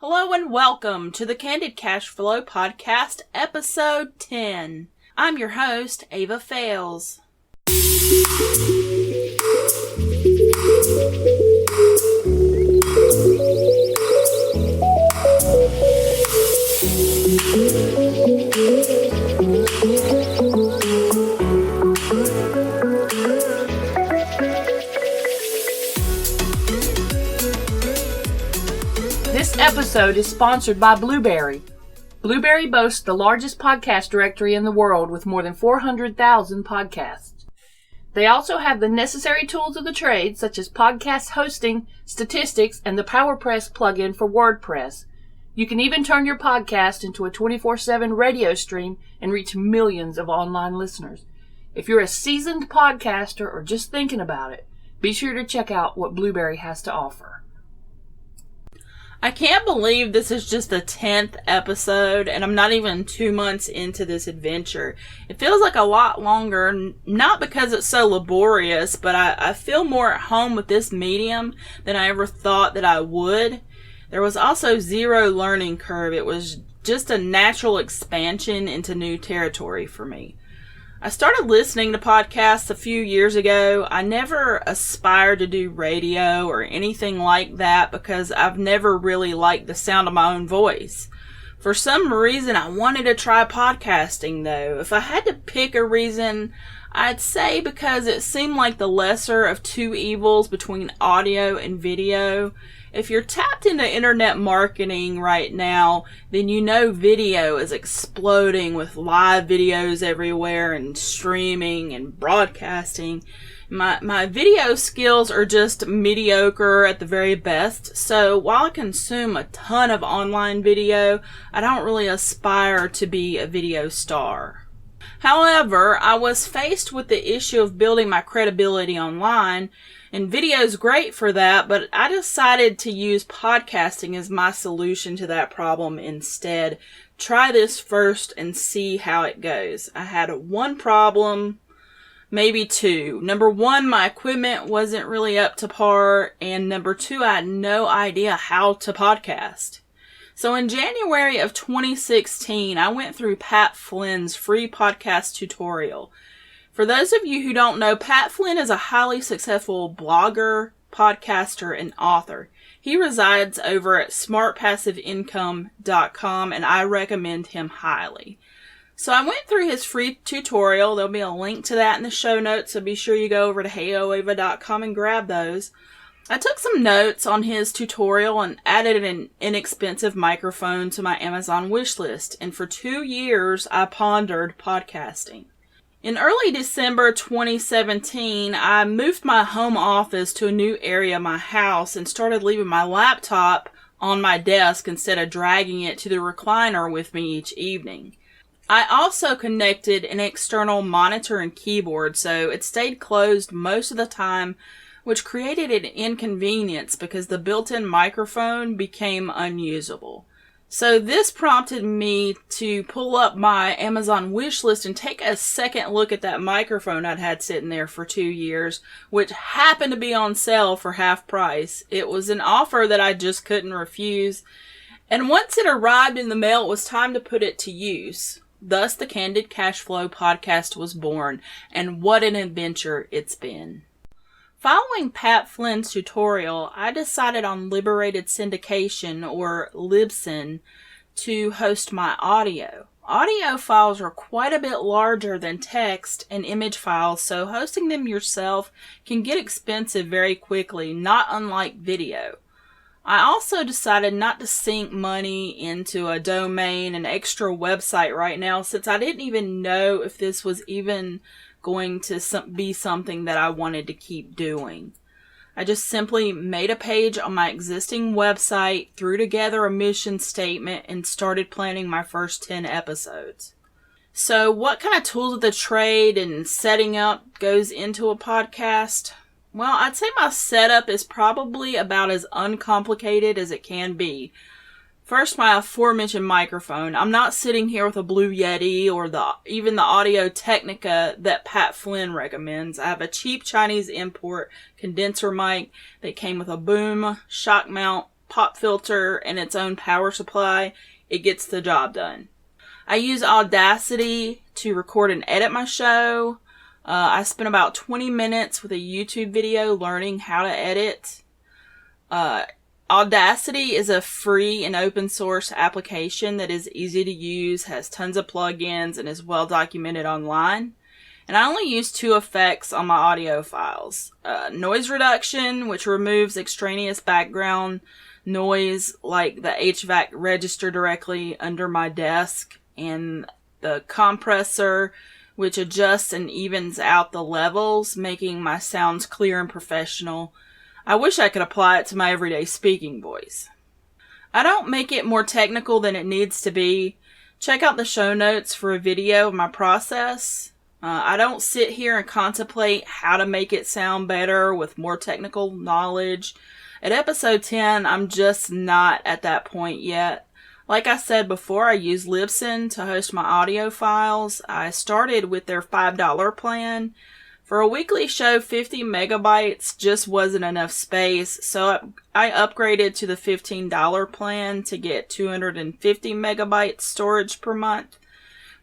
Hello and welcome to the Candid Cashflow Podcast, Episode 10. I'm your host, Ava Fales. This episode is sponsored by Blueberry. Blueberry boasts the largest podcast directory in the world with more than 400,000 podcasts. They also have the necessary tools of the trade, such as podcast hosting, statistics, and the PowerPress plugin for WordPress. You can even turn your podcast into a 24/7 radio stream and reach millions of online listeners. If you're a seasoned podcaster or just thinking about it, be sure to check out what Blueberry has to offer. I can't believe this is just the 10th episode, and I'm not even 2 months into this adventure. It feels like a lot longer, not because it's so laborious, but I feel more at home with this medium than I ever thought that I would. There was also zero learning curve. It was just a natural expansion into new territory for me. I started listening to podcasts a few years ago. I never aspired to do radio or anything like that because I've never really liked the sound of my own voice. For some reason, I wanted to try podcasting though. If I had to pick a reason, I'd say because it seemed like the lesser of two evils between audio and video. If you're tapped into internet marketing right now, then you know video is exploding with live videos everywhere and streaming and broadcasting. My video skills are just mediocre at the very best, so while I consume a ton of online video, I don't really aspire to be a video star. However, I was faced with the issue of building my credibility online, and video's great for that, but I decided to use podcasting as my solution to that problem instead. Try this first and see how it goes. I had one problem, maybe two. Number one, my equipment wasn't really up to par, and number two, I had no idea how to podcast. So in January of 2016, I went through Pat Flynn's free podcast tutorial. For those of you who don't know, Pat Flynn is a highly successful blogger, podcaster, and author. He resides over at smartpassiveincome.com, and I recommend him highly. So I went through his free tutorial. There'll be a link to that in the show notes, so be sure you go over to heyoava.com and grab those. I took some notes on his tutorial and added an inexpensive microphone to my Amazon wish list, and for 2 years I pondered podcasting. In early December 2017, I moved my home office to a new area of my house and started leaving my laptop on my desk instead of dragging it to the recliner with me each evening. I also connected an external monitor and keyboard, so it stayed closed most of the time, which created an inconvenience because the built-in microphone became unusable. So this prompted me to pull up my Amazon wish list and take a second look at that microphone I'd had sitting there for 2 years, which happened to be on sale for half price. It was an offer that I just couldn't refuse. And once it arrived in the mail, it was time to put it to use. Thus, the Candid Cashflow Podcast was born, and what an adventure it's been. Following Pat Flynn's tutorial, I decided on Liberated Syndication, or Libsyn, to host my audio. Audio files are quite a bit larger than text and image files, so hosting them yourself can get expensive very quickly, not unlike video. I also decided not to sink money into a domain and extra website right now, since I didn't even know if this was even going to be something that I wanted to keep doing. I just simply made a page on my existing website, threw together a mission statement, and started planning my first 10 episodes. So what kind of tools of the trade and setting up goes into a podcast? Well, I'd say my setup is probably about as uncomplicated as it can be. First, my aforementioned microphone. I'm not sitting here with a Blue Yeti or even the Audio Technica that Pat Flynn recommends. I have a cheap Chinese import condenser mic that came with a boom, shock mount, pop filter and its own power supply, it gets the job done. I use Audacity to record and edit my show. I spent about 20 minutes with a YouTube video learning how to edit. Audacity is a free and open source application that is easy to use, has tons of plugins, and is well documented online. And I only use 2 effects on my audio files. Noise reduction, which removes extraneous background noise like the HVAC register directly under my desk, and the compressor, which adjusts and evens out the levels, making my sounds clear and professional. I wish I could apply it to my everyday speaking voice. I don't make it more technical than it needs to be. Check out the show notes for a video of my process. I don't sit here and contemplate how to make it sound better with more technical knowledge. At episode 10, I'm just not at that point yet. Like I said before, I use Libsyn to host my audio files. I started with their $5 plan. For a weekly show, 50 megabytes just wasn't enough space, so I upgraded to the $15 plan to get 250 megabytes storage per month.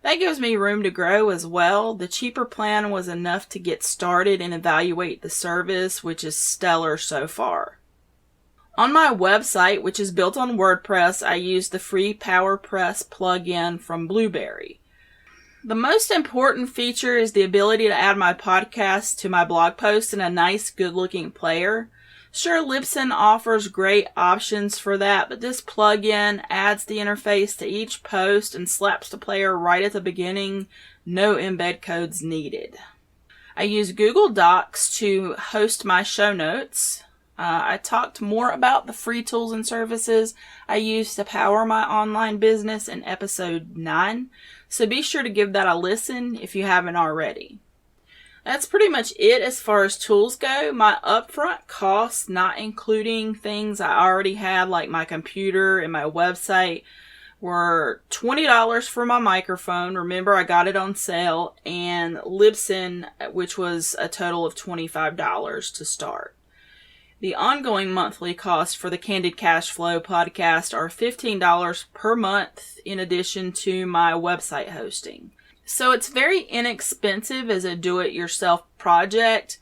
That gives me room to grow as well. The cheaper plan was enough to get started and evaluate the service, which is stellar so far. On my website, which is built on WordPress, I use the free PowerPress plugin from Blueberry. The most important feature is the ability to add my podcast to my blog post in a nice, good-looking player. Sure, Libsyn offers great options for that, but this plugin adds the interface to each post and slaps the player right at the beginning. No embed codes needed. I use Google Docs to host my show notes. I talked more about the free tools and services I use to power my online business in episode 9, so be sure to give that a listen if you haven't already. That's pretty much it as far as tools go. My upfront costs, not including things I already had like my computer and my website, were $20 for my microphone. Remember, I got it on sale, and Libsyn, which was a total of $25 to start. The ongoing monthly costs for the Candid Cashflow Podcast are $15 per month in addition to my website hosting. So it's very inexpensive as a do-it-yourself project,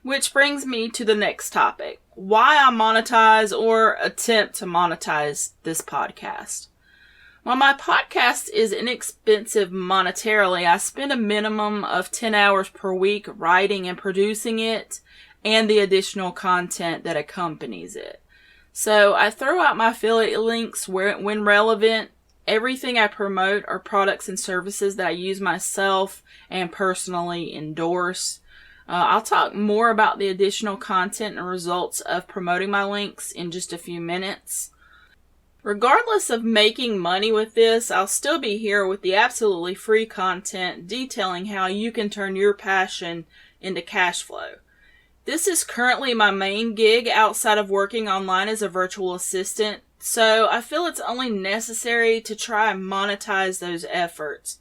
which brings me to the next topic. Why I monetize or attempt to monetize this podcast. While my podcast is inexpensive monetarily, I spend a minimum of 10 hours per week writing and producing it, and the additional content that accompanies it. So I throw out my affiliate links when relevant. Everything I promote are products and services that I use myself and personally endorse. I'll talk more about the additional content and results of promoting my links in just a few minutes. Regardless of making money with this, I'll still be here with the absolutely free content detailing how you can turn your passion into cash flow. This is currently my main gig outside of working online as a virtual assistant, so I feel it's only necessary to try and monetize those efforts.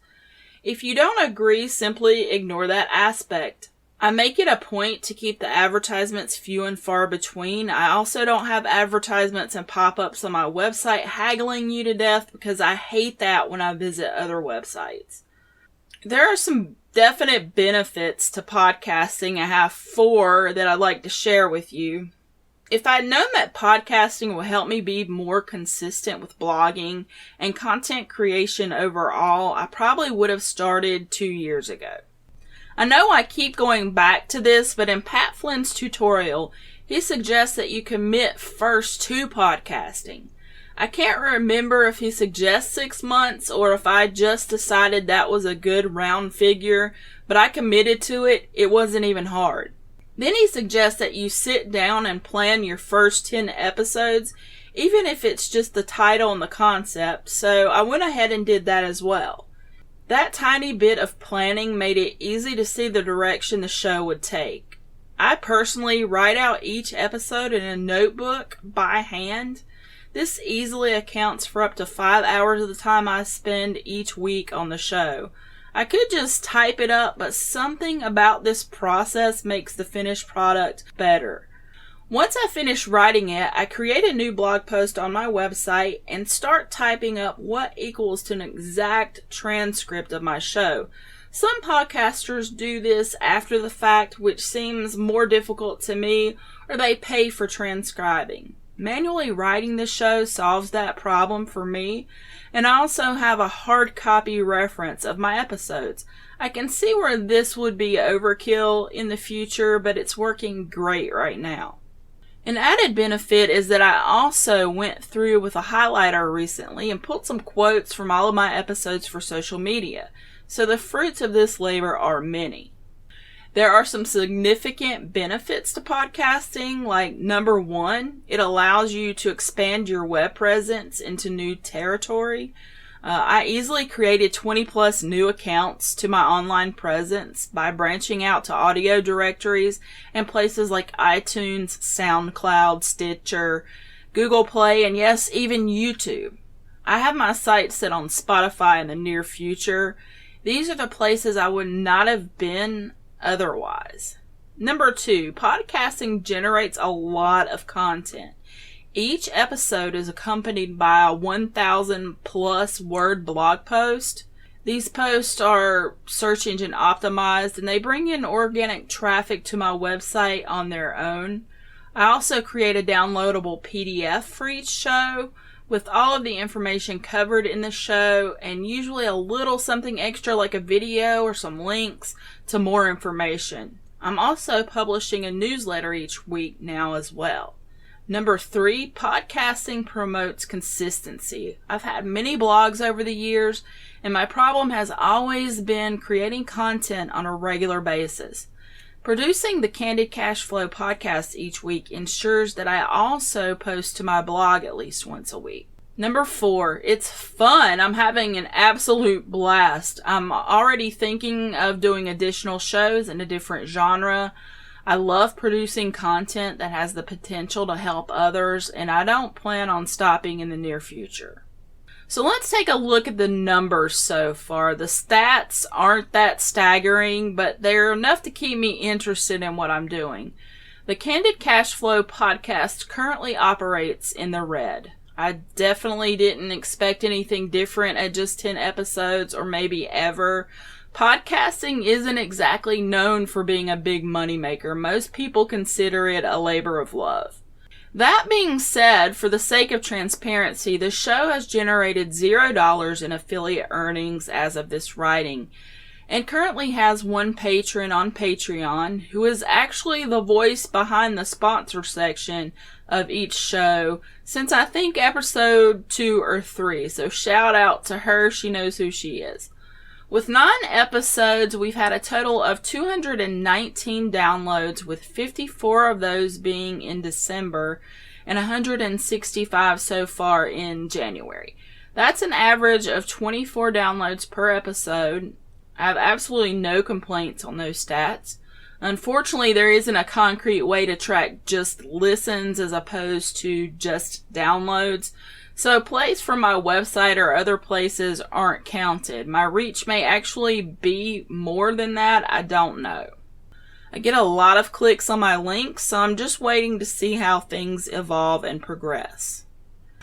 If you don't agree, simply ignore that aspect. I make it a point to keep the advertisements few and far between. I also don't have advertisements and pop-ups on my website haggling you to death because I hate that when I visit other websites. There are some definite benefits to podcasting. I have 4 that I'd like to share with you. If I'd known that podcasting will help me be more consistent with blogging and content creation overall, I probably would have started 2 years ago. I know I keep going back to this, but in Pat Flynn's tutorial, he suggests that you commit first to podcasting. I can't remember if he suggests 6 months or if I just decided that was a good round figure, but I committed to it. It wasn't even hard. Then he suggests that you sit down and plan your first 10 episodes, even if it's just the title and the concept, so I went ahead and did that as well. That tiny bit of planning made it easy to see the direction the show would take. I personally write out each episode in a notebook by hand. This easily accounts for up to 5 hours of the time I spend each week on the show. I could just type it up, but something about this process makes the finished product better. Once I finish writing it, I create a new blog post on my website and start typing up what equals to an exact transcript of my show. Some podcasters do this after the fact, which seems more difficult to me, or they pay for transcribing. Manually writing the show solves that problem for me, and I also have a hard copy reference of my episodes. I can see where this would be overkill in the future, but it's working great right now. An added benefit is that I also went through with a highlighter recently and pulled some quotes from all of my episodes for social media. So the fruits of this labor are many. There are some significant benefits to podcasting, like number 1, it allows you to expand your web presence into new territory. I easily created 20 plus new accounts to my online presence by branching out to audio directories and places like iTunes, SoundCloud, Stitcher, Google Play, and yes, even YouTube. I have my site set on Spotify in the near future. These are the places I would not have been otherwise. Number 2, podcasting generates a lot of content. Each episode is accompanied by a 1,000 plus word blog post. These posts are search engine optimized and they bring in organic traffic to my website on their own. I also create a downloadable PDF for each show with all of the information covered in the show and usually a little something extra like a video or some links to more information. I'm also publishing a newsletter each week now as well. Number 3, podcasting promotes consistency. I've had many blogs over the years, and my problem has always been creating content on a regular basis. Producing the Candid Cashflow Podcast each week ensures that I also post to my blog at least once a week. Number 4, it's fun. I'm having an absolute blast. I'm already thinking of doing additional shows in a different genre. I love producing content that has the potential to help others, and I don't plan on stopping in the near future. So let's take a look at the numbers so far. The stats aren't that staggering, but they're enough to keep me interested in what I'm doing. The Candid Cashflow Podcast currently operates in the red. I definitely didn't expect anything different at just 10 episodes or maybe ever. Podcasting isn't exactly known for being a big moneymaker. Most people consider it a labor of love. That being said, for the sake of transparency, the show has generated $0 in affiliate earnings as of this writing, and currently has one patron on Patreon who is actually the voice behind the sponsor section of each show since I think episode 2 or 3. So shout out to her, she knows who she is. With 9 episodes, we've had a total of 219 downloads, with 54 of those being in December and 165 so far in January. That's an average of 24 downloads per episode. I have absolutely no complaints on those stats. Unfortunately, there isn't a concrete way to track just listens as opposed to just downloads. So plays from my website or other places aren't counted. My reach may actually be more than that. I don't know. I get a lot of clicks on my links, so I'm just waiting to see how things evolve and progress.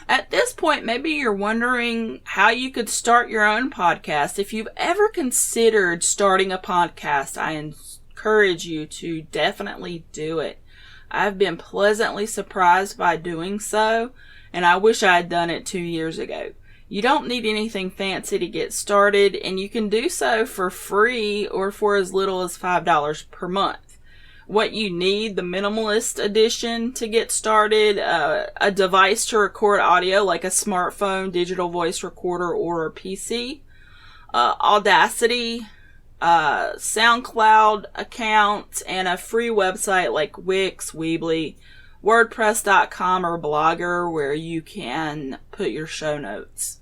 At this point, maybe you're wondering how you could start your own podcast. If you've ever considered starting a podcast, I encourage you to definitely do it. I've been pleasantly surprised by doing so, and I wish I had done it 2 years ago. You don't need anything fancy to get started, and you can do so for free or for as little as $5 per month. What you need: the minimalist edition to get started, a device to record audio like a smartphone, digital voice recorder, or a PC, Audacity, SoundCloud account, and a free website like Wix, Weebly, WordPress.com, or Blogger where you can put your show notes.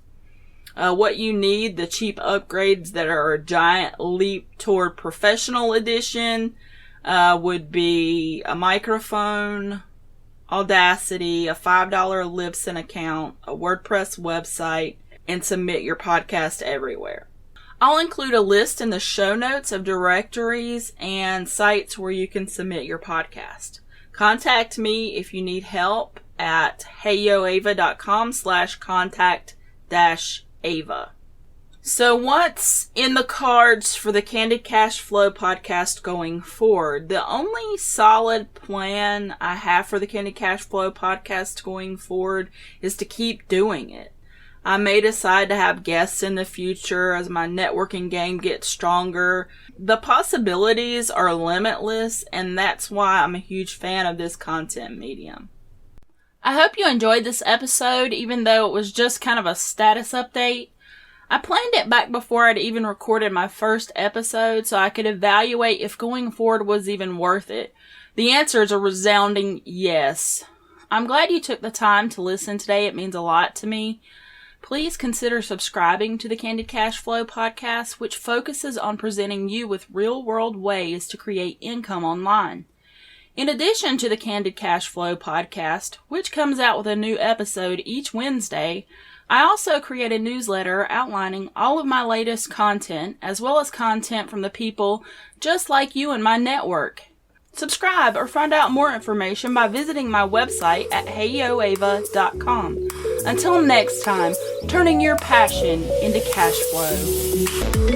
What you need: the cheap upgrades that are a giant leap toward professional edition, would be a microphone, Audacity, a $5 Libsyn account, a WordPress website, and submit your podcast everywhere. I'll include a list in the show notes of directories and sites where you can submit your podcast. Contact me if you need help at heyoava.com/contact-ava. So what's in the cards for the Candid Cashflow podcast going forward? The only solid plan I have for the Candid Cashflow podcast going forward is to keep doing it. I may decide to have guests in the future as my networking game gets stronger. The possibilities are limitless, and that's why I'm a huge fan of this content medium. I hope you enjoyed this episode, even though it was just kind of a status update. I planned it back before I'd even recorded my first episode so I could evaluate if going forward was even worth it. The answer is a resounding yes. I'm glad you took the time to listen today. It means a lot to me. Please consider subscribing to the Candid Cashflow podcast, which focuses on presenting you with real-world ways to create income online. In addition to the Candid Cashflow podcast, which comes out with a new episode each Wednesday, I also create a newsletter outlining all of my latest content, as well as content from the people just like you in my network. Subscribe or find out more information by visiting my website at heyoava.com. Until next time, turning your passion into cash flow.